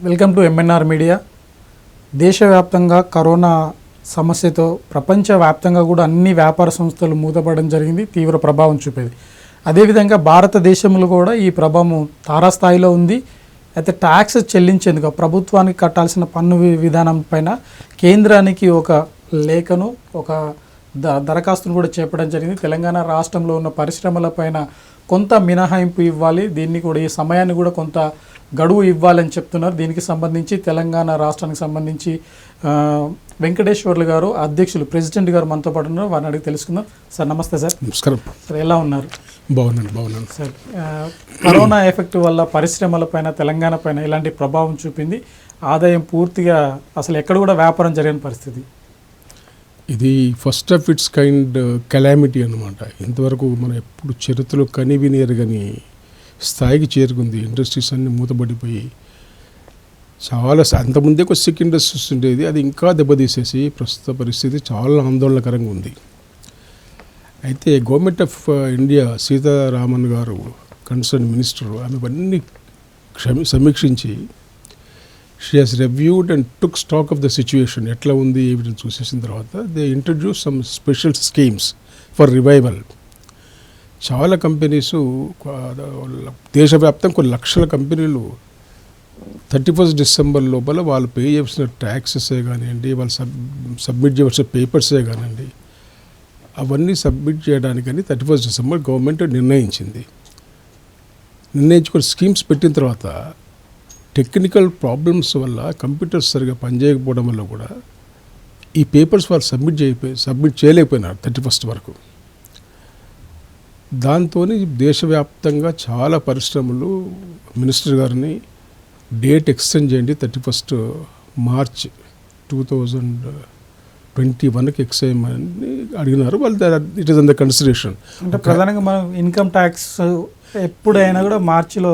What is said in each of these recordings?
Welcome to MNR media. దేశవ్యాప్తంగా corona సమస్యతో ప్రపంచవ్యాప్తంగా కూడా అన్ని వ్యాపార సంస్థలు మూతపడడం జరిగింది, తీవ్ర ప్రభావం చూపేది. అదేవిధంగా భారతదేశంలో కూడా ఈ ప్రభావం తారాస్థాయిలో ఉంది. అయితే ట్యాక్స్ చెల్లించేందుకు ప్రభుత్వానికి కట్టాల్సిన పన్ను విధానం పైన కేంద్రానికి ఒక లేఖను, ఒక దరఖాస్తును కూడా చేపట్టడం జరిగింది. తెలంగాణ రాష్ట్రంలో ఉన్న పరిశ్రమలపైన కొంత మినహాయింపు ఇవ్వాలి, దీన్ని కూడా ఈ సమయాన్ని కూడా కొంత గడువు ఇవ్వాలని చెప్తున్నారు. దీనికి సంబంధించి తెలంగాణ రాష్ట్రానికి సంబంధించి వెంకటేశ్వర్లు గారు అధ్యక్షులు, ప్రెసిడెంట్ గారు మనతో పాటు ఉన్నారు. వారిని అడిగి తెలుసుకుందాం. సార్ నమస్తే. సార్ నమస్కారం. సార్ ఎలా ఉన్నారు? బాగున్నాను సార్. కరోనా ఎఫెక్ట్ వల్ల పరిశ్రమలపైన, తెలంగాణ పైన ఎలాంటి ప్రభావం చూపింది? ఆదాయం పూర్తిగా అసలు ఎక్కడ కూడా వ్యాపారం జరిగిన పరిస్థితి. ఇది first of it's kind calamity అన్నమాట. ఇంతవరకు మనం ఎప్పుడు చరిత్రలో కనివిని ఎరగని స్థాయికి చేరుకుంది. ఇండస్ట్రీస్ అన్నీ మూతపడిపోయి చాలా అంతకుముందే ఒక సిక్ ఇండస్ట్రీస్ ఉండేది, అది ఇంకా దెబ్బతీసేసి ప్రస్తుత పరిస్థితి చాలా ఆందోళనకరంగా ఉంది. అయితే గవర్నమెంట్ ఆఫ్ ఇండియా సీతారామన్ గారు కన్సర్న్ మినిస్టర్, ఆమె అన్నీ సమీక్షించి she has reviewed and took stock of the situation, ఎట్లా ఉంది ఏమిటని చూసేసిన తర్వాత they introduce some special schemes for revival. చాలా కంపెనీసు, దేశవ్యాప్తంగా కొన్ని లక్షల కంపెనీలు 31 డిసెంబర్ లోపల వాళ్ళు పే చేసిన ట్యాక్సెసే కానివ్వండి, వాళ్ళు సబ్మిట్ చేయవలసిన పేపర్సే కానివ్వండి, అవన్నీ సబ్మిట్ చేయడానికని 31 డిసెంబర్ గవర్నమెంట్ నిర్ణయించుకొని స్కీమ్స్ పెట్టిన తర్వాత టెక్నికల్ ప్రాబ్లమ్స్ వల్ల కంప్యూటర్స్ సరిగా పనిచేయకపోవడం వల్ల కూడా ఈ పేపర్స్ వాళ్ళు సబ్మిట్ చేయలేకపోయినారు 31 వరకు. దాంతో దేశవ్యాప్తంగా చాలా పరిశ్రమలు మినిస్టర్ గారిని డేట్ ఎక్స్టెండ్ చేయండి, 31 మార్చ్ 2021కి ఎక్స్టెండ్ అని అడిగినారు. వాళ్ళు ఇట్ ఈస్ అండర్ కన్సిడరేషన్. అంటే ప్రధానంగా మనం ఇన్కమ్ ట్యాక్స్ ఎప్పుడైనా కూడా మార్చిలో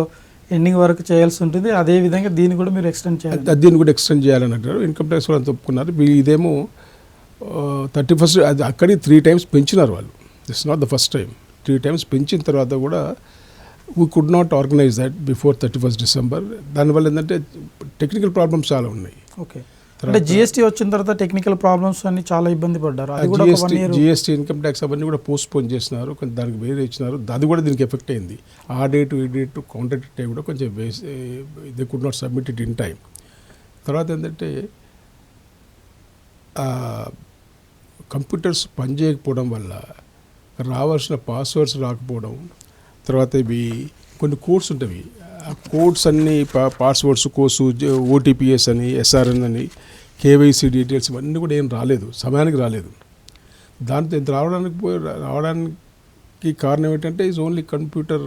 ఎండింగ్ వరకు చేయాల్సి ఉంటుంది. అదేవిధంగా దీన్ని కూడా మీరు ఎక్స్టెండ్ చేయాలి, దీన్ని కూడా ఎక్స్టెండ్ చేయాలని అంటారు. ఇన్కమ్ ట్యాక్స్ వాళ్ళు ఒప్పుకున్నారు. ఇదేమో 31 అది అక్కడికి 3 times పెంచినారు వాళ్ళు. This not the first time. 3 times పెంచిన తర్వాత కూడా we could not organise that before 31 December. దానివల్ల ఏంటంటే టెక్నికల్ ప్రాబ్లమ్స్ చాలా ఉన్నాయి. ఓకే. అంటే జిఎస్టీ వచ్చిన తర్వాత టెక్నికల్ ప్రాబ్లమ్స్ అన్ని చాలా ఇబ్బంది పడ్డారు. జిఎస్టీ, ఇన్కమ్ ట్యాక్స్ అవన్నీ కూడా పోస్ట్ పోన్ చేసినారు, కొంచెం దానికి వేరే ఇచ్చినారు. అది కూడా దీనికి ఎఫెక్ట్ అయింది. ఆ డేట్ ఈ డేట్ కౌంటర్ డేట్ కూడా కొంచెం they could not submit it in time. తర్వాత ఏంటంటే కంప్యూటర్స్ పనిచేయకపోవడం వల్ల రావాల్సిన పాస్వర్డ్స్ రాకపోవడం, తర్వాత ఇవి కొన్ని కోడ్స్ ఉంటాయి, ఆ కోడ్స్ అన్నీ పాస్వర్డ్స్ కోర్సు, ఓటీపీఎస్ అని, ఎస్ఆర్ఎన్ అని, కేవైసీ డీటెయిల్స్ ఇవన్నీ కూడా ఏం రాలేదు, సమయానికి రాలేదు. దాంతో ఇంత రావడానికి కారణం ఏంటంటే ఈజ్ ఓన్లీ కంప్యూటర్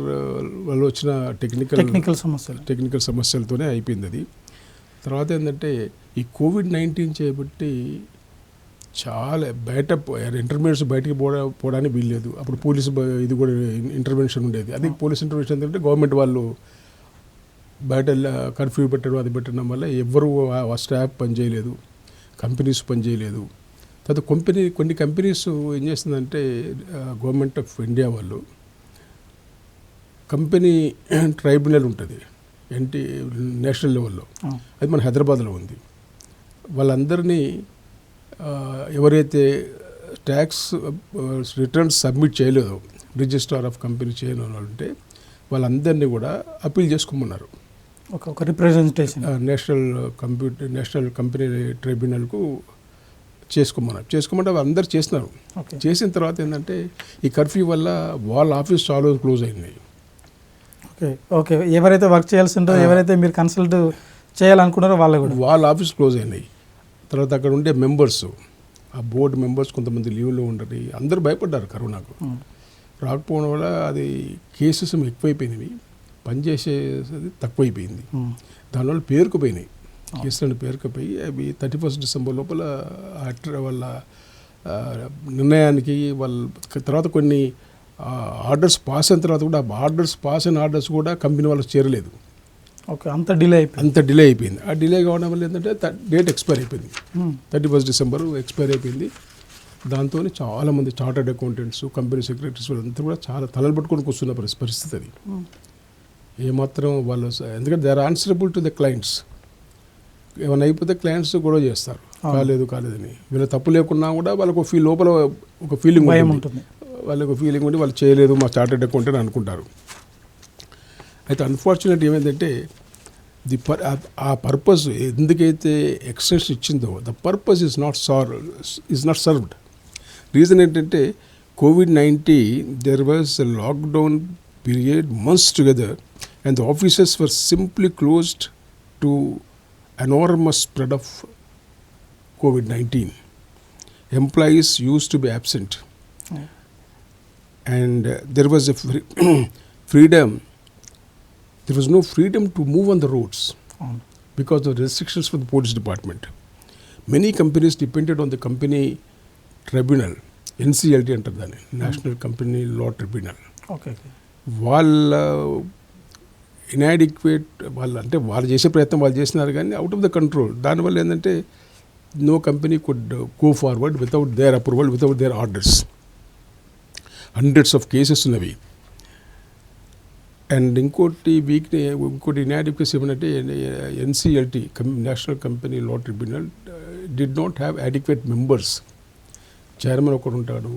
వల్ల వచ్చిన టెక్నికల్ సమస్యలతోనే అయిపోయింది అది. తర్వాత ఏంటంటే ఈ కోవిడ్-19 చేయబట్టి చాలా బయట ఇంటర్మీడియట్స్ బయటికి పోవడానికి వీల్లేదు. అప్పుడు పోలీసు ఇది కూడా ఇంటర్వెన్షన్ ఉండేది. అది పోలీస్ ఇంటర్వెన్షన్ ఏంటంటే గవర్నమెంట్ వాళ్ళు బయట కర్ఫ్యూ పెట్టడం, అది పెట్టడం వల్ల ఎవ్వరూ ఆ స్టాఫ్ పనిచేయలేదు, కంపెనీస్ పనిచేయలేదు. తర్వాత కొన్ని కంపెనీస్ ఏం చేస్తుందంటే గవర్నమెంట్ ఆఫ్ ఇండియా వాళ్ళు కంపెనీ ట్రైబ్యునల్ ఉంటుంది నేషనల్ లెవెల్లో, అది మన హైదరాబాద్లో ఉంది. వాళ్ళందరినీ ఎవరైతే ట్యాక్స్ రిటర్న్స్ సబ్మిట్ చేయలేదో, రిజిస్ట్రార్ ఆఫ్ కంపెనీ చేయని వాళ్ళు ఉంటే వాళ్ళందరినీ కూడా అప్పీల్ చేసుకోమన్నారు. ఒక రిప్రజెంటేషన్ నేషనల్ కంపెనీ ట్రైబ్యునల్కు చేసుకోమంటే అందరు చేసినారు. చేసిన తర్వాత ఏంటంటే ఈ కర్ఫ్యూ వల్ల వాళ్ళ ఆఫీస్ చాలా క్లోజ్ అయింది. ఓకే. ఎవరైతే వర్క్ చేయాల్సి ఉంటుందో, ఎవరైతే మీరు కన్సల్ట్ చేయాలనుకున్నారో వాళ్ళ ఆఫీస్ క్లోజ్ అయినాయి. తర్వాత అక్కడ ఉండే మెంబర్స్, ఆ బోర్డు మెంబర్స్ కొంతమంది లీవ్లో ఉండరు. అందరూ భయపడ్డారు కరోనాకు. రాకపోవడం వల్ల అది కేసెస్ ఎక్కువైపోయినవి, పనిచేసేది తక్కువైపోయింది. దానివల్ల పేరుకుపోయినాయి, కేసులను పేరుకుపోయి అవి 31 డిసెంబర్ లోపల వాళ్ళ నిర్ణయానికి వాళ్ళ తర్వాత కొన్ని ఆర్డర్స్ పాస్ అయిన తర్వాత కూడా ఆర్డర్స్ కూడా కంపెనీ వాళ్ళకి చేరలేదు. ఓకే. అంత డిలే అయిపోయింది. ఆ డిలే కావడం వల్ల ఏంటంటే డేట్ ఎక్స్పైర్ అయిపోయింది. 31 డిసెంబర్ ఎక్స్పైర్ అయిపోయింది. దాంతో చాలామంది చార్టర్డ్ అకౌంటెంట్స్, కంపెనీ సెక్రటరీస్ వీళ్ళంతా కూడా చాలా తలలు పట్టుకొని కూర్చున్న పరిస్థితి అది. ఏమాత్రం వాళ్ళు, ఎందుకంటే they are answerable to the clients. ఏమైనా అయిపోతే క్లయింట్స్ గొడవ చేస్తారు, కాలేదని. వీళ్ళ తప్పు లేకున్నా కూడా వాళ్ళకు లోపల ఒక ఫీలింగ్ ఉంటుంది, వాళ్ళకు ఫీలింగ్ ఉండి వాళ్ళు చేయలేదు మా చార్టర్డ్ అకౌంటెంట్ అనుకుంటారు. అయితే అన్ఫార్చునేట్ ఏమైందంటే ఆ పర్పస్ ఎందుకైతే ఎక్స్టెన్షన్ ఇచ్చిందో the purpose is not served. Reason ఏంటంటే COVID-19 there was a lockdown period months together and the offices were simply closed to enormous spread of COVID-19. Employees used to be absent and there was a freedom. There was no freedom to move on the roads because of restrictions from the police department. Many companies depended on the company tribunal, NCLT అంటారు దాన్ని, national company law tribunal. వాళ్ళ inadequate, వాళ్ళు చేసే ప్రయత్నం వాళ్ళు చేసినారు కానీ out of the control. దానివల్ల ఏంటంటే no company could go forward without their approval, without their orders. Hundreds of cases ఉన్నవి. అండ్ ఇంకోటి ఇన్యాడిక్వెసీ ఏమంటే NCLT national company law tribunal did not have adequate members. Chairman ఒకడు ఉంటాడు,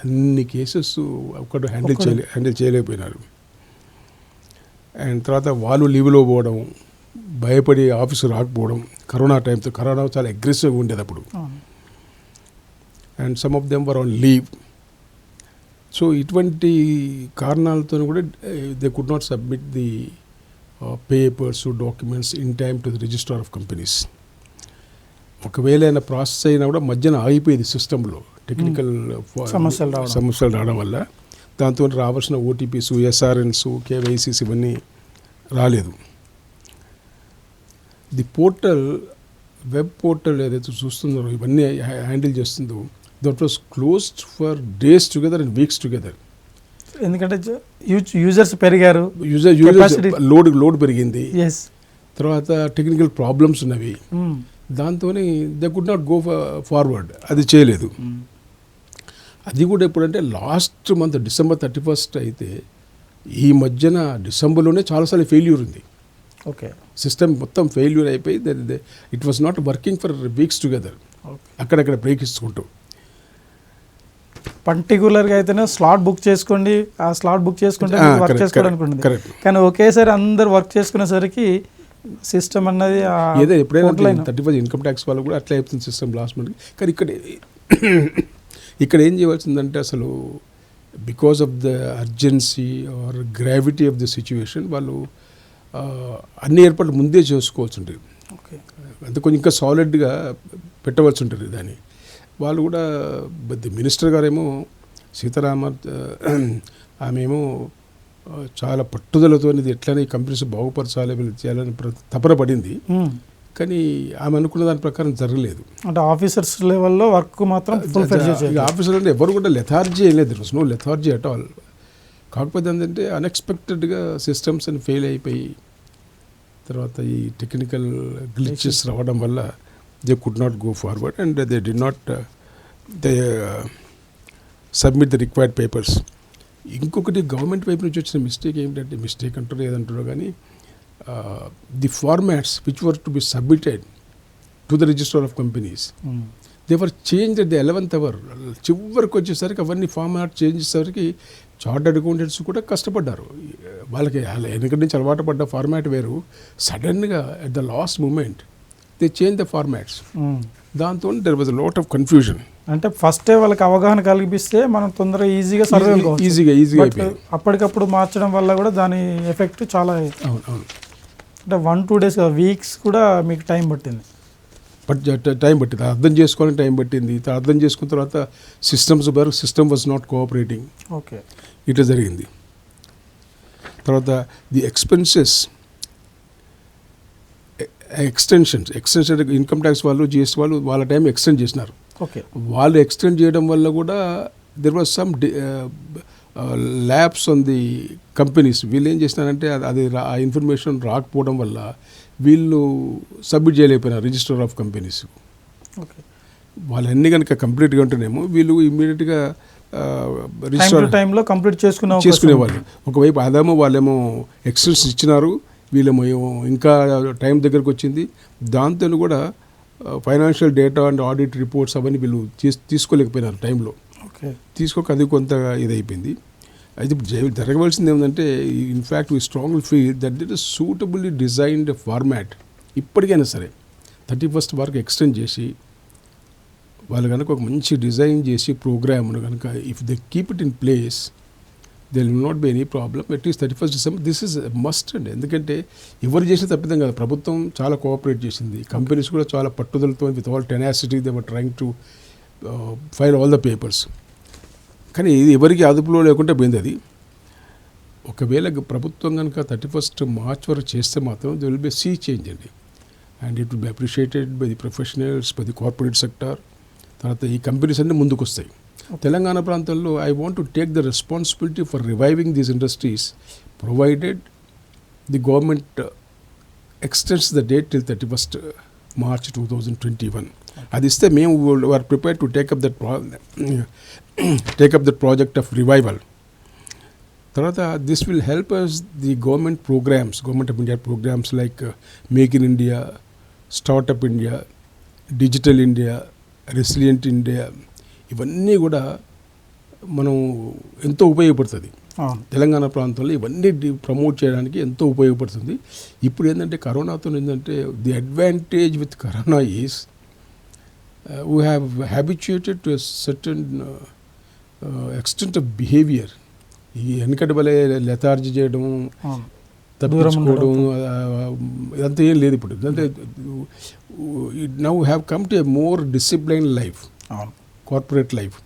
అన్ని cases ఒకడు handle చేయలేకపోయినారు. And తర్వాత వాళ్ళు లీవ్లో పోవడం, భయపడి ఆఫీసు రాకపోవడం. కరోనా చాలా అగ్రెసివ్గా ఉండేది అప్పుడు. And some of them were on leave. So ఇటువంటి కారణాలతో కూడా they could not submit the papers, documents in time to the registrar of companies. ఒకవేళ అయినా ప్రాసెస్ అయినా కూడా మధ్యన ఆగిపోయేది సిస్టంలో, టెక్నికల్ సమస్యలు రావడం వల్ల. దాంతో రావాల్సిన OTPs, SRNs, KYCs ఇవన్నీ రాలేదు. ది పోర్టల్, వెబ్ పోర్టల్ ఏదైతే చూస్తున్నారో ఇవన్నీ హ్యాండిల్ చేస్తుందో that was closed for days together and weeks together. ఎందుకంటే యూజర్స్ పెరిగారు, లోడ్ పెరిగింది, తర్వాత టెక్నికల్ ప్రాబ్లమ్స్ ఉన్నవి. దాంతో they could not go forward. అది చేయలేదు. అది కూడా ఎప్పుడంటే లాస్ట్ మంత్ December 31st అయితే, ఈ మధ్యన డిసెంబర్లోనే చాలాసార్లు ఫెయిల్యూర్ ఉంది. సిస్టమ్ మొత్తం ఫెయిల్యూర్ అయిపోయి it was not working for weeks together. అక్కడక్కడ బ్రేక్ ఇచ్చుకుంటూ పర్టికులర్గా అయితేనే స్లాట్ బుక్ చేసుకోండి, ఆ స్లాట్ బుక్ చేసుకుంటే వర్క్ చేసుకోవడానికి ఉంటుంది. కానీ ఒకేసారి అందరు వర్క్ చేసుకునేసరికి సిస్టమ్ అన్నది ఏదో ఎప్పుడైనా 35 ఇన్కమ్ ట్యాక్స్ వాళ్ళు కూడా అట్లా అయిపోతుంది సిస్టమ్ లాస్ట్ మంత్. కానీ ఇక్కడ ఏం చేయవలసిందంటే అసలు because of the urgency or gravity of the situation వాళ్ళు అన్ని ఏర్పాట్లు ముందే చేసుకోవాల్సి ఉంటుంది. అంటే కొంచెం ఇంకా సాలిడ్గా పెట్టవలసి ఉంటుంది దాన్ని. వాళ్ళు కూడా మినిస్టర్ గారేమో సీతారామ ఆమెమో చాలా పట్టుదలతో ఇది ఎట్లనే కంపెనీస్ బాగుపరచాలి, వీళ్ళు చేయాలని తపన పడింది. కానీ ఆమె అనుకున్న దాని ప్రకారం జరగలేదు. అంటే ఆఫీసర్స్ లెవెల్లో వర్క్ మాత్రం ఆఫీసర్ అంటే ఎవరు కూడా లెథార్జీ లేదు, నో లెథార్జీ అట్ ఆల్. కాకపోతే ఏంటంటే అన్ఎక్స్పెక్టెడ్గా సిస్టమ్స్ అని ఫెయిల్ అయిపోయి తర్వాత ఈ టెక్నికల్ గ్లిచెస్ రావడం వల్ల they could not go forward and they did not submit the required papers. ఇంకొకటి గవర్నమెంట్ వైపు నుంచి వచ్చిన మిస్టేక్ ఏమిటంటే, మిస్టేక్ అంటారో ఏదంటారో కానీ, the formats which were to be submitted to the register of companies they were change at the 11th hour. చివరికి వచ్చేసరికి అవన్నీ ఫార్మాట్ చేంజ్ చేసేసరికి చార్టర్డ్ అకౌంటెంట్స్ కూడా కష్టపడ్డారు. వాళ్ళకి వెనక నుంచి అలవాటు పడ్డ ఫార్మాట్ వేరు. సడన్గా at the last moment they change the formats. దాంతో there was a lot of confusion. అంటే ఫస్టే వాళ్ళకి అవగాహన కల్పిస్తే మనం తొందరగా ఈజీగా ఈజీగా అప్పటికప్పుడు మార్చడం వల్ల కూడా దాని ఎఫెక్ట్ చాలా. అవును. అంటే 1-2 days వీక్స్ కూడా మీకు టైం పట్టింది. అర్థం చేసుకోవాలని టైం పట్టింది. అర్థం చేసుకున్న తర్వాత సిస్టమ్ వాజ్ నాట్ కోఆపరేటింగ్. ఇట్లా జరిగింది. తర్వాత the expenses extension income tax వాళ్ళు, GST వాళ్ళు వాళ్ళ టైం ఎక్స్టెండ్ చేసినారు. వాళ్ళు ఎక్స్టెండ్ చేయడం వల్ల కూడా there was some labs on the companies. వీళ్ళు ఏం చేసినారంటే అది ఆ ఇన్ఫర్మేషన్ రాకపోవడం వల్ల వీళ్ళు సబ్మిట్ చేయలేకపోయినారు రిజిస్టర్ ఆఫ్ కంపెనీస్. వాళ్ళన్నీ కనుక కంప్లీట్గా ఉంటేనేమో వీళ్ళు ఇమ్మీడియట్గా టైంలో కంప్లీట్ చేసుకునేవాళ్ళు. ఒకవైపు అదేమో వాళ్ళేమో ఎక్స్టెన్షన్ ఇచ్చినారు, వీళ్ళేమో ఇంకా టైం దగ్గరకు వచ్చింది. దాంతో కూడా financial data and audit reports అవన్నీ వీళ్ళు తీసుకోలేకపోయినారు టైంలో. తీసుకోక అది కొంత ఇదైపోయింది. అయితే ఇప్పుడు జరగవలసింది ఏమిటంటే, in fact we strongly feel that this is suitably designed format. ఇప్పటికైనా సరే 31st వరకు ఎక్స్టెండ్ చేసి వాళ్ళు కనుక ఒక మంచి డిజైన్ చేసి ప్రోగ్రామ్ను కనుక if they keep it in place they will not be any problem. At least 31st December this is must అండి. ఎందుకంటే ఎవరు చేసిన తప్పిదం కాదు, ప్రభుత్వం చాలా కోఆపరేట్ చేసింది, కంపెనీస్ కూడా చాలా పట్టుదలతో with all tenacity they were trying to file all the papers. కానీ ఇది ఎవరికి అదుపులో లేకుండా పోయింది అది. ఒకవేళ ప్రభుత్వం కనుక 31st March వరకు చేస్తే మాత్రం they will be sea change అండి. And it will be appreciated by the professionals, by the corporate sector. తర్వాత ఈ కంపెనీస్ అన్నీ ముందుకు వస్తాయి. తెలంగాణ ప్రాంతంలో I want to take the responsibility for reviving these industries provided the government extends the date till 31st March 2021. అది ఇస్తే మేము are prepared to take up that project of revival. తర్వాత this will help us the government of India programmes like make in India, startup India, digital India, resilient India, ఇవన్నీ కూడా మనం ఎంతో ఉపయోగపడుతుంది. తెలంగాణ ప్రాంతంలో ఇవన్నీ ప్రమోట్ చేయడానికి ఎంతో ఉపయోగపడుతుంది. ఇప్పుడు ఏంటంటే కరోనాతో ఏంటంటే the advantage with corona is we have habituated to a certain extent of behaviour. ఈ వెనకటి వలె లెథార్జీ చేయడం, తప్పించుకోవడం ఇదంతా ఏం లేదు ఇప్పుడు. అంటే now have come to a more discipline life, corporate life.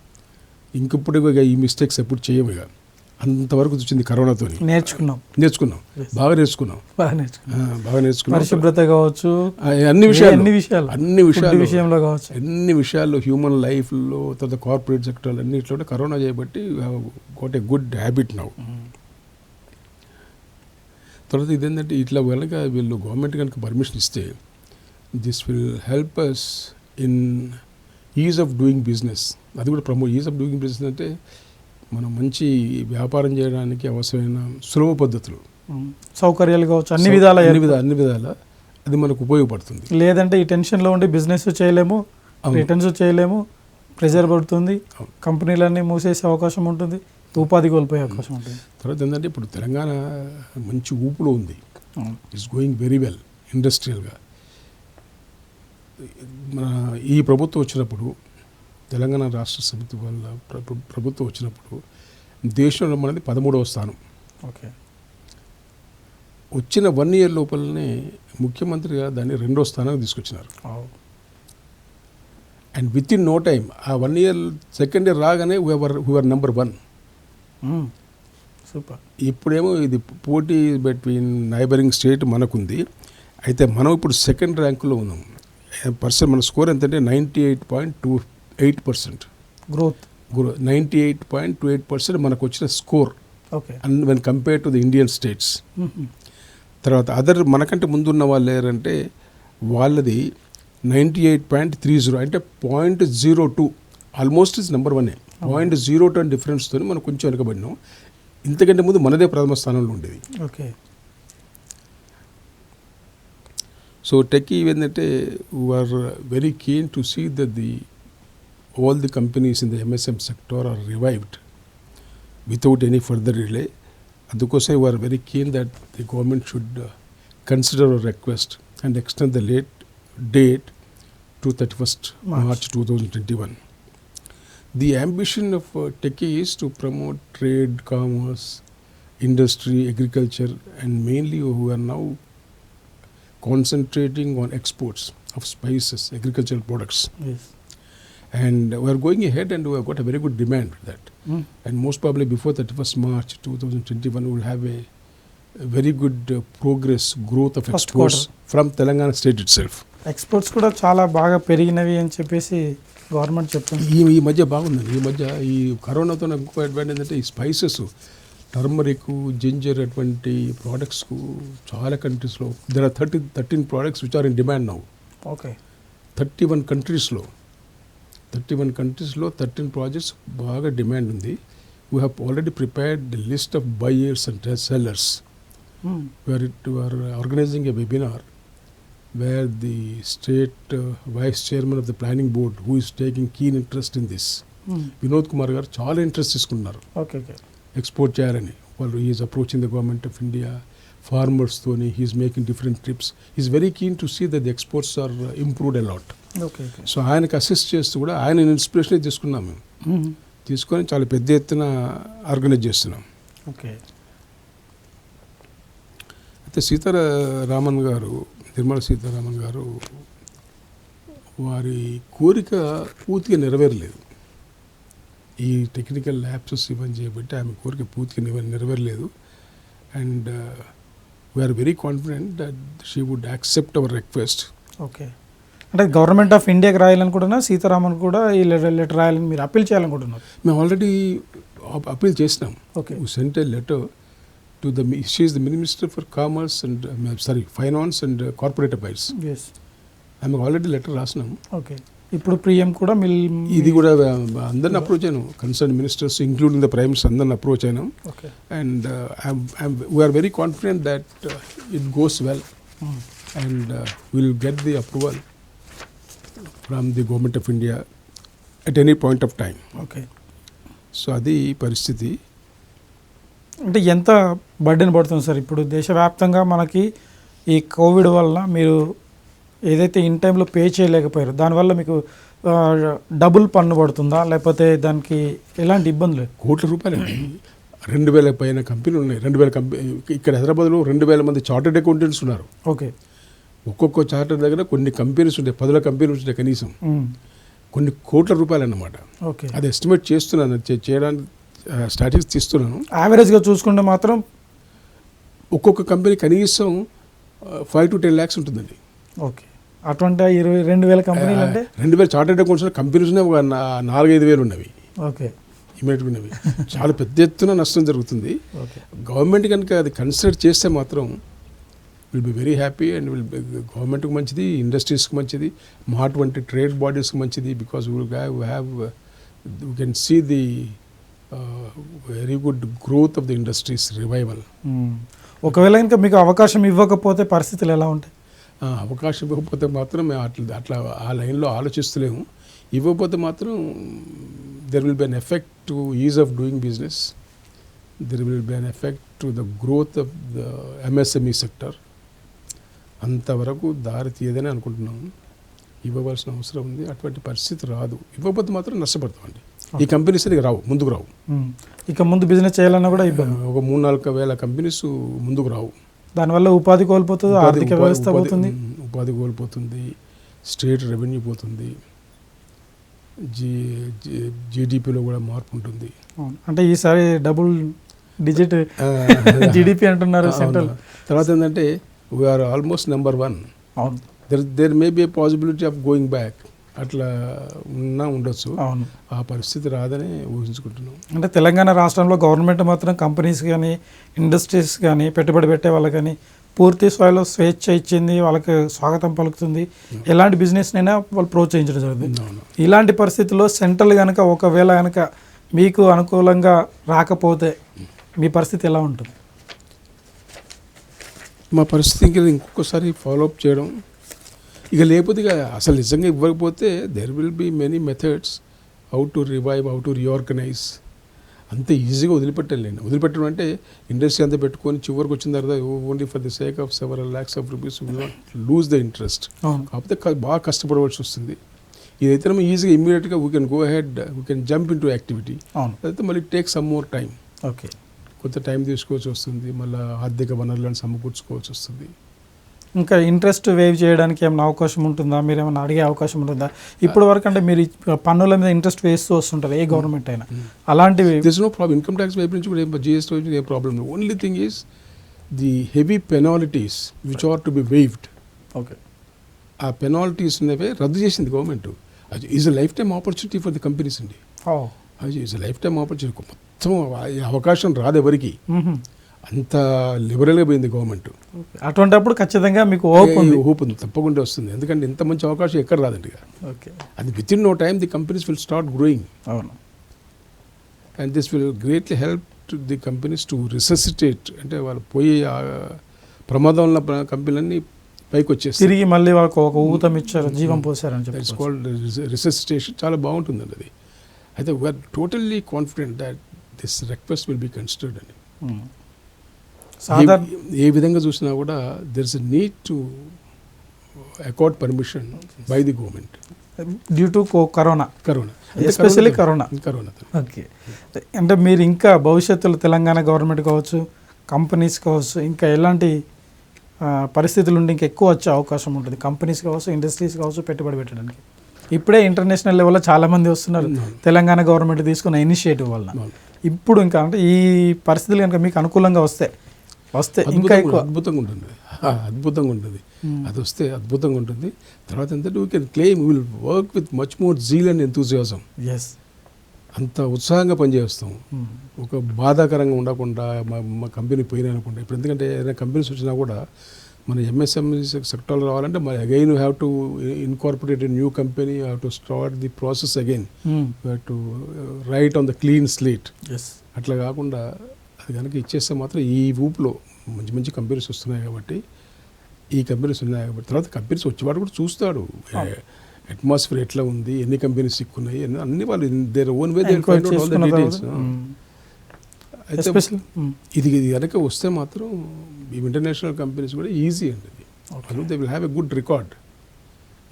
ఇంకప్పుడు ఈ మిస్టేక్స్ ఎప్పుడు చేయము. ఇక అంతవరకు వచ్చింది కరోనాతో. నేర్చుకున్నాం, బాగా నేర్చుకున్నాం. పరిశుభ్రత కావచ్చు, అన్ని విషయాల్లో హ్యూమన్ లైఫ్లో, తర్వాత కార్పొరేట్ సెక్టర్ అన్నింటిలో కరోనా చేయబట్టి got a good habit now. తర్వాత ఇదేంటంటే ఇట్లా కనుక వీళ్ళు గవర్నమెంట్ కనుక పర్మిషన్ ఇస్తే this will help us in ease of doing business. అది కూడా ఈజ్ ఆఫ్ డూయింగ్ బిజినెస్ అంటే మనం మంచి వ్యాపారం చేయడానికి అవసరమైన సులభ పద్ధతులు, సౌకర్యాలు కావచ్చు, అన్ని విధాల అది మనకు ఉపయోగపడుతుంది. లేదంటే ఈ టెన్షన్లో ఉండి బిజినెస్ చేయలేము, రిటర్న్స్ చేయలేము, ప్రెజర్ పడుతుంది, కంపెనీలన్నీ మూసేసే అవకాశం ఉంటుంది, ఉపాధి కోల్పోయే అవకాశం ఉంటుంది. తర్వాత ఏంటంటే ఇప్పుడు తెలంగాణ మంచి ఊపులో ఉంది, ఇట్స్ గోయింగ్ వెరీ వెల్ ఇండస్ట్రియల్గా. మన ఈ ప్రభుత్వం వచ్చినప్పుడు, తెలంగాణ రాష్ట్ర సమితి వల్ల ప్రభుత్వం వచ్చినప్పుడు దేశంలో మనది 13వ స్థానం. వచ్చిన 1 year లోపలనే ముఖ్యమంత్రిగా దాన్ని 2వ స్థానానికి తీసుకొచ్చినారు. And with in no time ఆ 1 year సెకండ్ ఇయర్ రాగానే వీఆర్ నెంబర్ 1. సూపర్. ఇప్పుడేమో ఇది పోటీ బిట్వీన్ నైబరింగ్ స్టేట్ మనకుంది. అయితే మనం ఇప్పుడు 2nd ర్యాంకులో ఉన్నాం. మన స్కోర్ ఎంతంటే 98.28% గ్రోత్. 98.28% మనకు వచ్చిన score when compare to the Indian states. తర్వాత మనకంటే ముందున్న వాళ్ళు ఎవరంటే వాళ్ళది 98.30, అంటే 0.02, ఆల్మోస్ట్ ఇస్ నెంబర్ 1. 0.02 డిఫరెన్స్తో మనం కొంచెం వెనకబడినాం. ఇంతకంటే ముందు మనదే ప్రథమ స్థానంలో ఉండేది. సో టెక్కీ ఏంటంటే we are very keen to see that all the companies in the MSM sector are revived without any further delay. అందుకోసం we are very keen that the government should consider a request and extend the late date to 31st March 2021. The ambition of Techie is to promote trade, commerce, industry, agriculture, and mainly who are now concentrating on exports of spices, agricultural products. Yes. And we are going ahead and we have got a very good demand for that. And most probably before 31st March 2021 we will have a very good growth of exports from Telangana state itself. Exports కూడా చాలా బాగా పెరిగినవి అని చెప్పేసి government చెప్తుంది. ఈ మధ్య బాగుందండి. ఈ మధ్య ఈ కరోనాతో నాకు ఇంకో అడ్వాంటేజ్ అంటే ఈ స్పైసెస్, టర్మరిక్, జింజర్ అటువంటి ప్రోడక్ట్స్కు చాలా కంట్రీస్లో there are 13 products which are in demand now. 31 countries లో. 31 కంట్రీస్లో 13 ప్రాజెక్ట్స్ బాగా డిమాండ్ ఉంది. We have already prepared the list of buyers and sellers. We are organising a webinar where the state vice chairman of the planning board who is taking keen interest in this, Vinod Kumar గారు చాలా interest తీసుకున్నారు okay okay export చేయాలని. వాళ్ళు is approaching the government of India, ఫార్మర్స్తోని he is making different trips. Is very keen to see that the exports are improved a lot. Okay okay so ఆయనకు assist చేస్తూ కూడా ఆయన ఇన్స్పిరేషన్ తీసుకున్నాం మేము. తీసుకొని చాలా పెద్ద ఎత్తున ఆర్గనైజ్ చేస్తున్నాం. ఓకే. అయితే సీతారామన్ గారు, నిర్మలా సీతారామన్ గారు వారి కోరిక పూర్తిగా నెరవేరలేదు. ఈ టెక్నికల్ ల్యాబ్సెస్ ఇవన్నీ చేయబట్టి ఆమె కోరిక పూర్తిగా నెరవేరలేదు. And we are very confident that she would accept our request. Okay. అంటే గవర్నమెంట్ ఆఫ్ ఇండియాకి రాయాలనుకుంటున్నా, సీతారామన్ కూడా ఈ లెటర్ రాయాలని మీరు అప్పీల్ చేయాలనుకుంటున్నారు? మేము ఆల్రెడీ అప్పీల్ చేసినాం. Okay. We sent a letter to she is the Minister for Commerce and Finance and Corporate Affairs. Yes. ఆమెకు ఆల్రెడీ లెటర్ రాసినాం. ఓకే. ఇప్పుడు పిఎం కూడా ఇది కూడా అందరిని అప్రోచ్ అయినాం, concern ministers including the prime minister అందరిని అప్రోచ్ అయినాం. Okay. And we are very confident that it goes well and will get the approval from the government of India at any point of time. Okay. So అది పరిస్థితి. అంటే ఎంత burden పడుతుంది sir ఇప్పుడు దేశవ్యాప్తంగా మనకి ఈ కోవిడ్ వల్ల మీరు ఏదైతే ఇన్ టైంలో పే చేయలేకపోయారో దానివల్ల మీకు డబుల్ పన్ను పడుతుందా, లేకపోతే దానికి ఎలాంటి ఇబ్బందులు? కోట్ల రూపాయలు 2,000 పైన కంపెనీలు ఉన్నాయి. 2,000 కంపెనీ ఇక్కడ హైదరాబాద్లో 2,000 మంది చార్టెడ్ అకౌంటెంట్స్ ఉన్నారు. ఓకే. ఒక్కొక్క చార్టర్ దగ్గర కొన్ని కంపెనీస్ ఉంటాయి, 10 కంపెనీలు ఉంటాయి కనీసం, కొన్ని కోట్ల రూపాయలు అన్నమాట. ఓకే. అది ఎస్టిమేట్ చేస్తున్నాను, చేయడానికి స్టాటిస్టిక్స్ తీస్తున్నాను. యావరేజ్గా చూసుకుంటే మాత్రం ఒక్కొక్క కంపెనీ కనీసం 5 to 10 lakhs ఉంటుందండి. ఓకే. అటువంటి 22,000 కంపెనీలు అంటే 2,000 చార్టెడ్ అకౌంట్స్ కంపెనీస్ ఉన్నాయి, ఒక 4-5 ఉన్నవి. ఓకే. ఇమీడియట్గా ఉన్నవి. చాలా పెద్ద ఎత్తున నష్టం జరుగుతుంది. ఓకే. గవర్నమెంట్ కనుక అది కన్సిడర్ చేస్తే మాత్రం will be very happy and గవర్నమెంట్కి మంచిది, ఇండస్ట్రీస్కి మంచిది, మా అటువంటి ట్రేడ్ బాడీస్కి మంచిది. Because we can see the very good growth of the industries revival. ఒకవేళ ఇంకా మీకు అవకాశం ఇవ్వకపోతే పరిస్థితులు ఎలా ఉంటాయి? అవకాశం ఇవ్వకపోతే మాత్రం మేము అట్లా ఆ లైన్లో ఆలోచిస్తలేము. ఇవ్వకపోతే మాత్రం there will be an effect to is of doing business, there will be an effect to the growth of the MSME sector. అంతవరకు దారి తీయదని అనుకుంటున్నాము. ఇవ్వవలసిన అవసరం ఉంది. అటువంటి పరిస్థితి రాదు. ఇవ్వకపోతే మాత్రం నష్టపడతామండి. ఈ కంపెనీస్ అనేది రావు, ముందుకు రావు. ఇక ముందు బిజినెస్ చేయాలన్నా కూడా ఇబ్బంది. ఒక 3-4 వేల కంపెనీస్ ముందుకు రావు. దానివల్ల ఉపాధి కోల్పోతుంది, ఆర్థిక వ్యవస్థ పోతుంది, ఉపాధి కోల్పోతుంది, స్టేట్ రెవెన్యూ పోతుంది, జీడిపిలో కూడా మార్పు ఉంటుంది. అంటే ఈసారి డబుల్ డిజిట్ జీడిపి అంటున్నారు సెంట్రల్. తర్వాత ఏంటంటే వీఆర్ ఆల్మోస్ట్ నెంబర్ 1. అవును. There may be a possibility of going back. అట్లా ఉండొచ్చు. అవును. ఆ పరిస్థితి రాదని ఊహించుకుంటున్నాం. అంటే తెలంగాణ రాష్ట్రంలో గవర్నమెంట్ మాత్రం కంపెనీస్ కానీ ఇండస్ట్రీస్ కానీ పెట్టుబడి పెట్టే వాళ్ళకి కానీ పూర్తి స్థాయిలో స్వేచ్ఛ ఇచ్చింది, వాళ్ళకి స్వాగతం పలుకుతుంది. ఎలాంటి బిజినెస్నైనా వాళ్ళు ప్రోత్సహించడం జరుగుతుంది. ఇలాంటి పరిస్థితుల్లో సెంట్రల్ కనుక ఒకవేళ కనుక మీకు అనుకూలంగా రాకపోతే మీ పరిస్థితి ఎలా ఉంటుంది? మా పరిస్థితి ఇంకొకసారి ఫాలోఅప్ చేయడం, ఇక లేకపోతే ఇక అసలు నిజంగా ఇవ్వకపోతే there will be many methods how to revive, how to reorganise. అంత ఈజీగా వదిలిపెట్టలేను. వదిలిపెట్టడం అంటే ఇండస్ట్రీ అంతా పెట్టుకొని చివరికి వచ్చిన తర్వాత only for the sake of several lakhs of rupees will not lose the interest. కాకపోతే బాగా కష్టపడవలసి వస్తుంది. ఇదైతే మనం ఈజీగా ఇమ్మీడియట్గా we can go head, we can jump in to activity. అదైతే మళ్ళీ take some more time. Okay. కొంత టైం తీసుకోవాల్సి వస్తుంది, మళ్ళీ ఆర్థిక వనరులను సమకూర్చుకోవాల్సి వస్తుంది. ఇంకా ఇంట్రెస్ట్ వేవ్ చేయడానికి ఏమైనా అవకాశం ఉంటుందా? మీరు ఏమైనా అడిగే అవకాశం ఉంటుందా? ఇప్పటి వరకు అంటే మీరు పన్నుల మీద ఇంట్రెస్ట్ వేస్తూ వస్తుంటారు ఏ గవర్నమెంట్ అయినా, అలాంటివి this no problem. Income tax వైపు నుంచి కూడా జిఎస్టీ వైపు ఏ problem. Only thing is the heavy penalties which are to be waived. Okay. ఆ పెనాల్టీస్ ఉన్నవే రద్దు చేసింది గవర్నమెంట్. అది is a lifetime opportunity for the companies అండి. అది is a lifetime opportunity. మొత్తం అవకాశం రాదు ఎవరికి. అంత లిబరల్గా పోయింది గవర్నమెంట్. అటువంటిప్పుడు ఖచ్చితంగా మీకు హోప్ ఉంది. హోప్ ఉంది, తప్పకుండా వస్తుంది. ఎందుకంటే ఇంత మంచి అవకాశం ఎక్కడ రాదండి. ఓకే, అది with in no time the companies will start growing. అవును. And this will greatly help to the companies to resuscitate, అంటే వాళ్ళు పోయి ప్రమాదంలో కంపెనీలన్నీ పైకి వచ్చేసి తిరిగి మళ్ళీ వాళ్ళకు ఒక ఊతం ఇచ్చారు, జీవం పోసారని చెప్పి. It's called resuscitation. చాలా బాగుంటుంది అది. అయితే we are totally confident that this request will be considered అని. సాధారణ ఏ విధంగా చూసినా కూడా there is a need to accord permission by the government due to corona, especially corona. Okay, అంటే మీరు ఇంకా భవిష్యత్తులో తెలంగాణ గవర్నమెంట్ కావచ్చు, కంపెనీస్ కావచ్చు, ఇంకా ఎలాంటి పరిస్థితులు ఉండి ఇంకా ఎక్కువ వచ్చే అవకాశం ఉంటుంది? కంపెనీస్ కావచ్చు, ఇండస్ట్రీస్ కావచ్చు, పెట్టుబడి పెట్టడానికి ఇప్పుడే ఇంటర్నేషనల్ లెవెల్లో చాలామంది వస్తున్నారు తెలంగాణ గవర్నమెంట్ తీసుకున్న ఇనిషియేటివ్ వల్ల. ఇప్పుడు ఇంకా అంటే ఈ పరిస్థితులు కనుక మీకు అనుకూలంగా వస్తే ఇంకా ఎక్కువ అద్భుతంగా ఉంటుంది. అద్భుతంగా ఉంటుంది. అది వస్తే అద్భుతంగా ఉంటుంది. తర్వాత ఏంటంటే we can claim will work with much more zeal and enthusiasm. అంత ఉత్సాహంగా పనిచేస్తాం. ఒక బాధాకరంగా ఉండకుండా మా కంపెనీ పోయినా అనుకుంటా. ఇప్పుడు ఎందుకంటే ఏదైనా కంపెనీస్ వచ్చినా కూడా మన ఎంఎస్ఎంఈ సెక్టర్లో రావాలంటే మరి again you have to incorporate a new company, you have to start the process again, you have to right on the clean slate. అట్లా కాకుండా అది కనుక ఇచ్చేస్తే మాత్రం ఈ ఊపులో మంచి మంచి కంపెనీస్ వస్తున్నాయి కాబట్టి, ఈ కంపెనీస్ ఉన్నాయి కాబట్టి తర్వాత కంపెనీస్ వచ్చేవాడు కూడా చూస్తాడు అట్మాస్ఫియర్ ఎట్లా ఉంది, ఎన్ని కంపెనీస్ సిక్కున్నాయి అన్ని వాళ్ళు దేర్ ఓన్ వే డీటెయిల్స్. అయితే ఇది కనుక వస్తే మాత్రం ఈ ఇంటర్నేషనల్ కంపెనీస్ కూడా ఈజీ అండి. అది they will have a good record.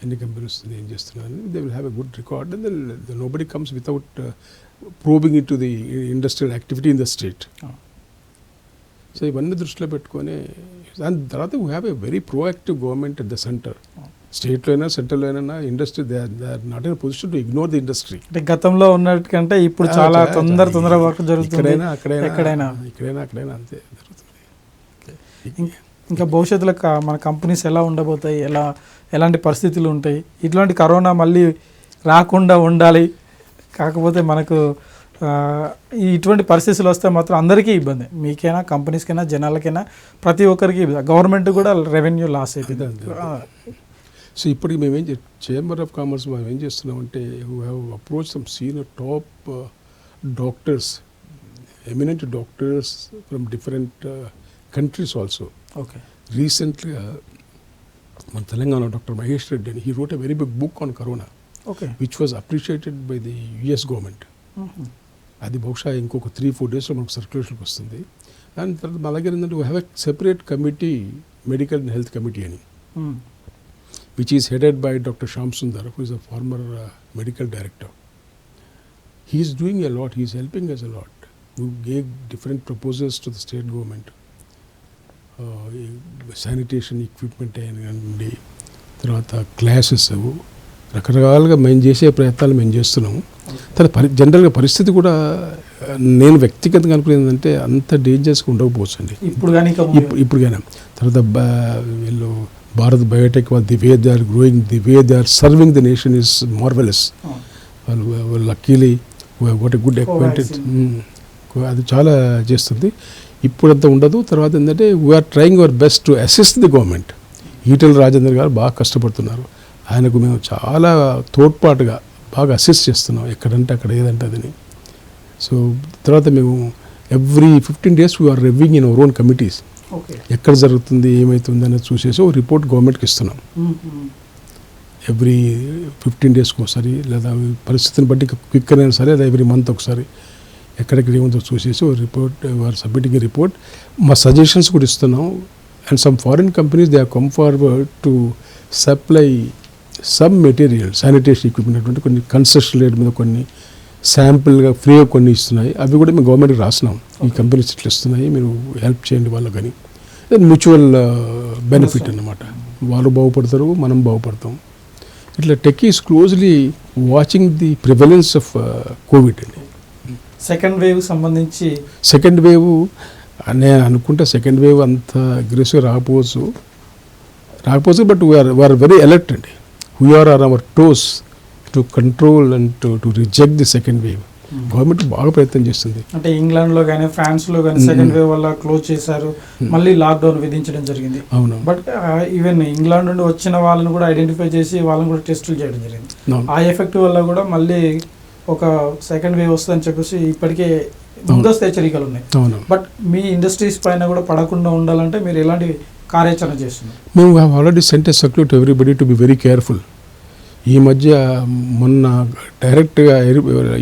ఎన్ని కంపెనీస్ ఏం చేస్తున్నారని they will have a good record and then nobody comes without probing into the industrial activity in the state. So ఇవన్నీ దృష్టిలో పెట్టుకొని దాని తర్వాత we have a very proactive government at the centre. స్టేట్లో అయినా సెంట్రల్లో అయినా industry they are not in position to ignore the industry. అంటే గతంలో ఉన్నట్టుకంటే ఇప్పుడు చాలా తొందర వర్క్ జరుగుతుంది. ఎక్కడైనా అంతే జరుగుతుంది. ఇంకా భవిష్యత్తులో మన కంపెనీస్ ఎలా ఉండబోతాయి, ఎలాంటి పరిస్థితులు ఉంటాయి? ఇట్లాంటి కరోనా మళ్ళీ రాకుండా ఉండాలి, కాకపోతే మనకు ఇటువంటి పరిస్థితులు వస్తే మాత్రం అందరికీ ఇబ్బంది, మీకైనా కంపెనీస్కైనా జనాలకైనా ప్రతి ఒక్కరికి. గవర్నమెంట్ కూడా రెవెన్యూ లాస్ అయిపోయింది. సో ఇప్పటికి మేమేం చేంబర్ ఆఫ్ కామర్స్ మేము ఏం చేస్తున్నామంటే who have approach some senior top doctors, eminent doctors from different countries also. Okay, రీసెంట్గా మన తెలంగాణ డాక్టర్ మహేష్ రెడ్డి అని he wrote a very big book on corona, which was appreciated by the US government. అది బహుశా ఇంకొక 3-4 డేస్లో మనకు సర్క్యులేషన్కి వస్తుంది. దాని తర్వాత మా దగ్గర ఏంటంటే we have a separate committee, medical and health committee అని, which is headed by doctor Shyam Sundar, who is a former medical director. He is doing a lot, he is helping us a lot. We gave different proposals to the state government, sanitation equipment అయినండి, తర్వాత classes, రకరకాలుగా మేము చేసే ప్రయత్నాలు మేము చేస్తున్నాము. తర్వాత జనరల్గా పరిస్థితి కూడా నేను వ్యక్తిగతంగా అనుకునేది ఏంటంటే అంత డేంజర్స్గా ఉండకపోవచ్చు అండి ఇప్పుడు కానీ. తర్వాత వీళ్ళు భారత్ బయోటెక్ వాళ్ళు the way they are growing, the way they are serving the nation is marvellous. వాళ్ళు luckily what a good acquainted, అది చాలా చేస్తుంది. ఇప్పుడంతా ఉండదు. తర్వాత ఏంటంటే we're trying our best to assist the government. Etela Rajender garu బాగా కష్టపడుతున్నారు. ఆయనకు మేము చాలా తోడ్పాటుగా బాగా అసిస్ట్ చేస్తున్నాం, ఎక్కడంటే అక్కడ ఏదంటే అదని. సో తర్వాత మేము every 15 days we are reviewing in our own committees. ఎక్కడ జరుగుతుంది, ఏమవుతుంది అనేది చూసేసి ఒక రిపోర్ట్ గవర్నమెంట్కి ఇస్తున్నాం. ఎవ్రీ 15 daysకి ఒకసారి, లేదా పరిస్థితిని బట్టి క్విక్ అయినా సరే, లేదా ఎవ్రీ మంత్ ఒకసారి ఎక్కడెక్కడ ఏముందో చూసేసి ఒక రిపోర్ట్ వీఆర్ సబ్మిటింగ్ రిపోర్ట్. మా సజెషన్స్ కూడా ఇస్తున్నాం. And some foreign companies they have come forward to supply some material, sanitation equipment అటువంటి కొన్ని కన్సెషన్ రేట్ మీద కొన్ని శాంపుల్గా ఫ్రీగా కొన్ని ఇస్తున్నాయి. అవి కూడా మేము గవర్నమెంట్కి రాసినాం, ఈ కంపెనీస్ ఇట్లా ఇస్తున్నాయి, మీరు హెల్ప్ చేయండి వాళ్ళకి అని. మ్యూచువల్ బెనిఫిట్ అన్నమాట. వాళ్ళు బాగుపడతారు, మనం బాగుపడతాం. ఇట్లా tech is closely watching the prevalence of Covid అండి. సెకండ్ వేవ్ సంబంధించి సెకండ్ వేవ్ నేను అనుకుంటే సెకండ్ వేవ్ అంత అగ్రెసివ్ రాకపోవచ్చు, బట్ వీఆర్ వెరీ అలర్ట్ అండి. We are on our toes to control and to reject the second wave. Government బాగా ప్రయత్నం చేస్తుంది. అంటే ఇంగ్లాండ్లో కానీ ఫ్రాన్స్లో కానీ సెకండ్ వేవ్ వల్ల క్లోజ్ చేశారు, మళ్ళీ లాక్డౌన్ విధించడం జరిగింది. అవును. బట్ ఈవెన్ ఇంగ్లాండ్ నుండి వచ్చిన వాళ్ళని కూడా ఐడెంటిఫై చేసి వాళ్ళని కూడా టెస్టులు చేయడం జరిగింది. ఆ ఎఫెక్ట్ వల్ల కూడా మళ్ళీ ఒక సెకండ్ వేవ్ వస్తుందని చెప్పేసి ఇప్పటికే ముందస్తు హెచ్చరికలు ఉన్నాయి. బట్ మీ ఇండస్ట్రీస్ పైన కూడా పడకుండా ఉండాలంటే మీరు ఎలాంటి కార్యాచరణ చేస్తున్నారు? మేము already cent a circular to everybody to be very careful. ఈ మధ్య మొన్న డైరెక్ట్గా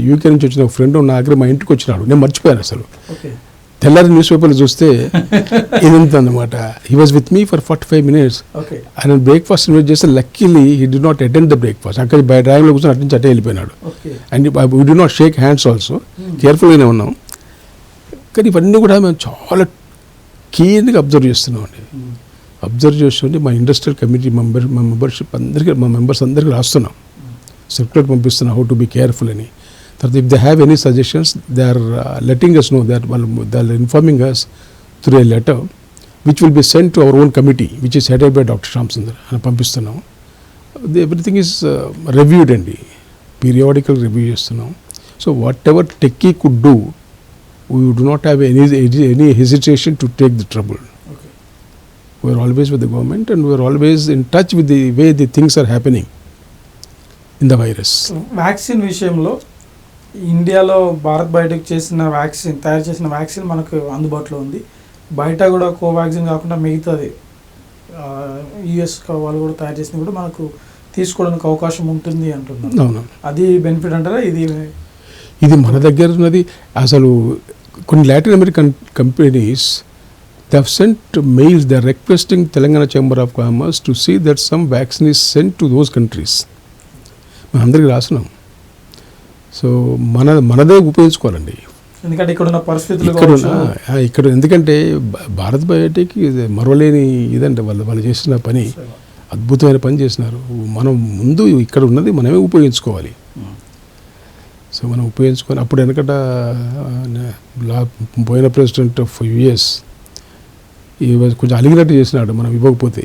యూకే నుంచి వచ్చిన ఒక ఫ్రెండ్ నా దగ్గర మా ఇంటికి వచ్చినాడు. నేను మర్చిపోయాను అసలు. తెల్లారి న్యూస్ పేపర్లు చూస్తే ఇదంతా అనమాట. He was with me for 45 minutes. ఆయన బ్రేక్ఫాస్ట్ ఇన్వైట్ చేస్తే luckily he did not attend the breakfast. అక్కడ బై డ్రైవ్లో కూర్చొని అటు నుంచి అటే వెళ్ళిపోయినాడు. And we did not shake hands also. కేర్ఫుల్గానే ఉన్నాం. కానీ ఇవన్నీ కూడా మేము చాలా కీన్గా అబ్జర్వ్ చేస్తున్నాం అండి. అబ్జర్వ్ చేస్తుంటే మా ఇండస్ట్రియల్ కమిటీ మా మెంబర్స్ అందరికీ రాస్తున్నాం, సర్క్యులర్ పంపిస్తున్నాం హౌ టు బీ కేర్ఫుల్ అని. తర్వాత if they have any suggestions they are letting us know, they are informing us through a letter which will be send to our own committee which is headed by doctor Shyam Sundar అని పంపిస్తున్నాం. Everything is reviewed అండి, periodical review చేస్తున్నాం. So whatever టెక్కీ could do, we do not have any hesitation to take the trouble. We are always with the government and we are always in touch with the way the things are happening in the virus. Vaccine విషయంలో ఇండియాలో Bharat Biotech తయారు చేసిన vaccine మనకు అందుబాటులో ఉంది. బయట కూడా కోవాక్సిన్ కాకుండా మిగతాది యుఎస్ వాళ్ళు కూడా తయారు చేసిన కూడా మనకు తీసుకోవడానికి అవకాశం ఉంటుంది అంటున్నారు. అవును, అది బెనిఫిట్ అంటారా? ఇది మన దగ్గర ఉన్నది. అసలు కొన్ని Latin American companies they have sent mails, they are requesting Telangana Chamber of Commerce to see that some vaccine is sent to those countries. మనం అందరికీ రాస్తున్నాం. సో మనదే ఉపయోగించుకోవాలండి. ఎందుకంటే ఇక్కడ ఎందుకంటే భారత్ బయోటెక్ మరవలేని ఇదంటే వాళ్ళు చేసిన పని అద్భుతమైన పని చేసినారు. మనం ముందు ఇక్కడ ఉన్నది మనమే ఉపయోగించుకోవాలి. సో మనం ఉపయోగించుకొని అప్పుడు వెనకట పోయిన ప్రెసిడెంట్ ఆఫ్ యుఎస్ కొంచెం అలిగినట్టు చేసినాడు, మనం ఇవ్వకపోతే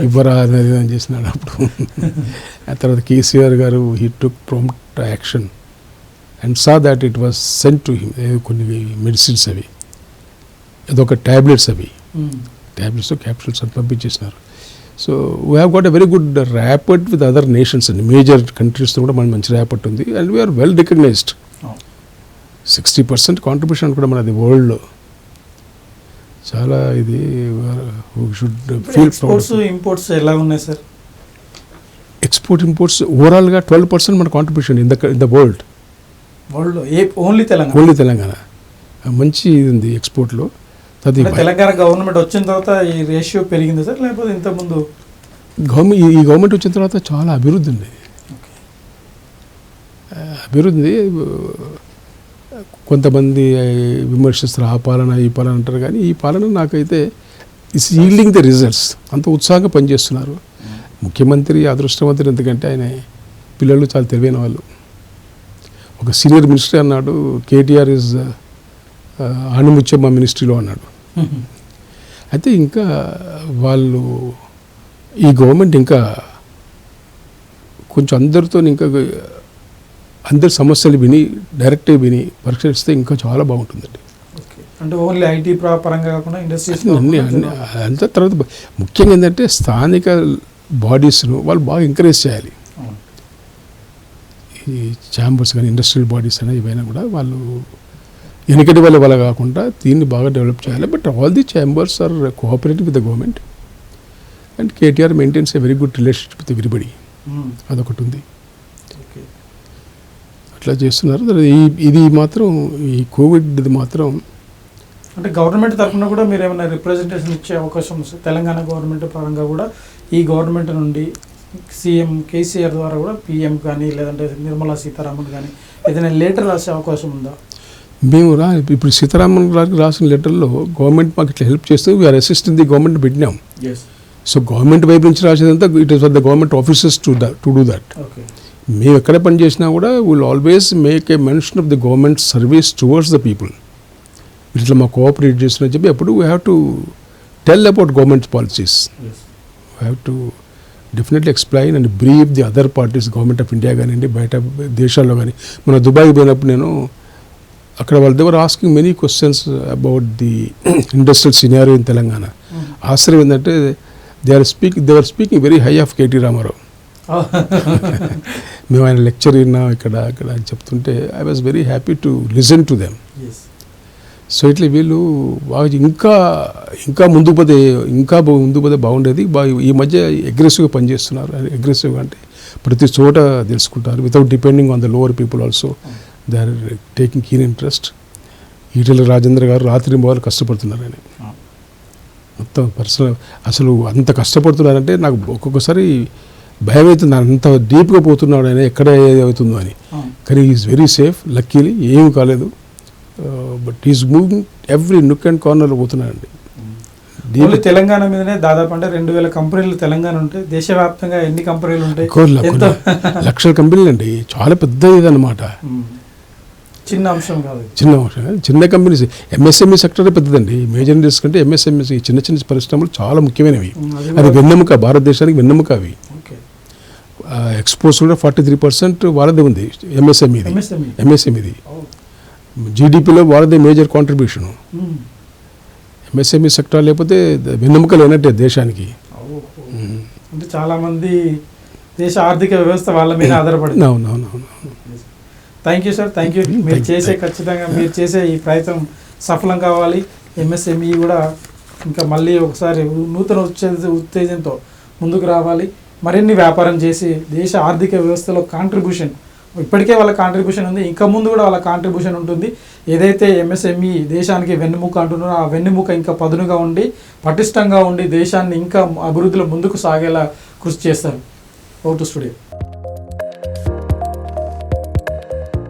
ఇవ్వరా అనేది అని చేసినాడు అప్పుడు. ఆ తర్వాత KCR garu he took prompt action and saw that it was sent to him. కొన్ని మెడిసిన్స్ అవి అదొక ట్యాబ్లెట్స్ క్యాప్సూల్స్ అని పంపించేసినారు. So we have got a very good rapport with other nations అండి. మేజర్ కంట్రీస్తో కూడా మనకి మంచి ర్యాపర్ట్ ఉంది and we're well recognised. 60% contribution కూడా మనది వరల్డ్లో. చాలా ఇది షుడ్ ఫీల్ ప్రౌడ్. ఇంపోర్ట్స్ ఎలా ఉన్నాయి సార్? ఎక్స్పోర్ట్ ఇంపోర్ట్స్ ఓవరాల్గా 12% మన contribution in the world. Only Telangana మంచి ఇది ఉంది ఎక్స్పోర్ట్లో. తెలంగాణ గవర్నమెంట్ వచ్చిన తర్వాత ఈ రేషియో పెరిగింది సార్, లేకపోతే ఇంతకుముందు? ఈ గవర్నమెంట్ వచ్చిన తర్వాత చాలా అభివృద్ధి ఉంది. అభివృద్ధి కొంతమంది విమర్శిస్తారు, ఆ పాలన ఈ పాలన అంటారు. కానీ ఈ పాలన నాకైతే ఇట్స్ ఈల్డింగ్ ద రిజల్ట్స్. అంత ఉత్సాహంగా పనిచేస్తున్నారు. ముఖ్యమంత్రి అదృష్టవంతులు, ఎందుకంటే ఆయన పిల్లలు చాలా తెలివైన వాళ్ళు. ఒక సీనియర్ మినిస్టర్ అన్నాడు, కేటీఆర్ ఇస్ ఆణిముత్యం మా మినిస్ట్రీలో అన్నాడు. అయితే ఇంకా వాళ్ళు ఈ గవర్నమెంట్ ఇంకా కొంచెం అందరితో ఇంకా అందరి సమస్యలు విని డైరెక్ట్గా విని పరిష్కరిస్తే ఇంకా చాలా బాగుంటుందండి. అంటే ఓన్లీ ఐటీ పరంగా కాకుండా ఇండస్ట్రీస్ అంత తర్వాత ముఖ్యంగా ఏంటంటే స్థానిక బాడీస్ను వాళ్ళు బాగా ఎంకరేజ్ చేయాలి. ఈ ఛాంబర్స్ కానీ ఇండస్ట్రియల్ బాడీస్ అయినా ఇవైనా కూడా వాళ్ళు వెనకటి వాళ్ళ కాకుండా దీన్ని బాగా డెవలప్ చేయాలి. But all the chambers are cooperating with the government and KTR maintains a very good relationship with everybody. అదొకటి ఉంది, అట్లా చేస్తున్నారు. ఇది మాత్రం ఈ కోవిడ్ ఇది మాత్రం అంటే గవర్నమెంట్ తరఫున కూడా మీరు ఏమైనా రిప్రజెంటేషన్ ఇచ్చే అవకాశం వస్తుంది? తెలంగాణ గవర్నమెంట్ పరంగా కూడా ఈ గవర్నమెంట్ నుండి సీఎం కేసీఆర్ ద్వారా కూడా పీఎం కానీ లేదంటే నిర్మలా సీతారామన్ కానీ ఏదైనా లెటర్ రాసే అవకాశం ఉందా? మేము ఇప్పుడు సీతారామన్ గారికి రాసిన లెటర్లో గవర్నమెంట్ మాకు ఇట్లా హెల్ప్ చేస్తూ వీఆర్ అసిస్టింగ్ ది గవర్నమెంట్ పెట్టినాం. సో గవర్నమెంట్ వైపు నుంచి రాసేదంతా it is for the government officers to do that. మేము ఎక్కడ పని చేసినా కూడా will always make a mention of the government service towards the people. ఇట్లా మా కోఆపరేట్ చేస్తున్నా చెప్పి అప్పుడు we have to tell about government policies. We have to definitely explain and brief the other parties, government of India కానివ్వండి, బయట దేశాల్లో కానీ. మన దుబాయ్ పోయినప్పుడు నేను అక్కడ వాళ్ళు they were asking many questions about the industrial scenario in Telangana. ఆశ్చర్యం ఏంటంటే they are speaking very high of KT Rama Rao. మేము ఆయన లెక్చర్ విన్నాం ఇక్కడ అక్కడ అని చెప్తుంటే I was very happy to listen to them. So ఇట్లా వీళ్ళు బాగా ఇంకా ముందుకు పోతే బాగుండేది. ఈ మధ్య అగ్రెసివ్గా పనిచేస్తున్నారు. అగ్రెసివ్గా అంటే ప్రతి చోట తెలుసుకుంటారు without depending on the lower people also. They are taking keen interest. Eatala Rajender garu రాత్రి మొదలు కష్టపడుతున్నారు ఆయన మొత్తం పర్సనల్. అసలు అంత కష్టపడుతున్నారంటే నాకు ఒక్కొక్కసారి భయం అవుతుంది, అంత డీప్గా పోతున్నాడు ఆయన, ఎక్కడ ఏదవుతుందో అని. కానీ ఈజ్ వెరీ సేఫ్, లక్కీలీ ఏమి కాలేదు. But is moving every nook and కార్నర్లో పోతున్నాడండి. తెలంగాణ మీదనే దాదాపు అంటే 2000 కంపెనీలు తెలంగాణ ఉంటాయి. దేశవ్యాప్తంగా ఎన్ని కంపెనీలు ఉంటాయి? లక్షల కంపెనీలు అండి. చాలా పెద్ద ఇదన్నమాట. చిన్న అంశం కాదు, చిన్న కంపెనీస్. ఎంఎస్ఎంఈ సెక్టర్ పెద్దదండి. మేజర్ ఇండస్ట్రీస్ కంటే ఎంఎస్ఎంఈ చిన్న చిన్న పరిశ్రమలు చాలా ముఖ్యమైనవి. అది వెన్నెముక, భారతదేశానికి వెన్నెముక అవి. ఎక్స్పోర్ట్స్ కూడా 43% వాళ్ళదే ఉంది. ఎంఎస్ఎంఈది జీడిపిలో వాళ్ళదే మేజర్ కాంట్రిబ్యూషను. ఎంఎస్ఎంఈ సెక్టర్ లేకపోతే వెన్నెముక లేనట్టే దేశానికి. అంటే చాలా మంది దేశ ఆర్థిక వ్యవస్థ వాళ్ళ మీద ఆధారపడింది. అవునవునవును. Thank you sir, thank you. ఖచ్చితంగా మీరు చేసే ఈ ప్రయత్నం సఫలం కావాలి. ఎంఎస్ఎంఈ కూడా ఇంకా మళ్ళీ ఒకసారి నూతన ఉత్తేజంతో ముందుకు రావాలి. మరిన్ని వ్యాపారం చేసి దేశ ఆర్థిక వ్యవస్థలో కాంట్రిబ్యూషన్, ఇప్పటికే వాళ్ళ కాంట్రిబ్యూషన్ ఉంది, ఇంకా ముందు కూడా వాళ్ళ కాంట్రిబ్యూషన్ ఉంటుంది. ఏదైతే ఎంఎస్ఎంఈ దేశానికి వెన్నెముక అంటున్నారో ఆ వెన్నెముక ఇంకా పదునుగా ఉండి పటిష్టంగా ఉండి దేశాన్ని ఇంకా అభివృద్ధిలో ముందుకు సాగేలా కృషి చేస్తారు. Vote studio.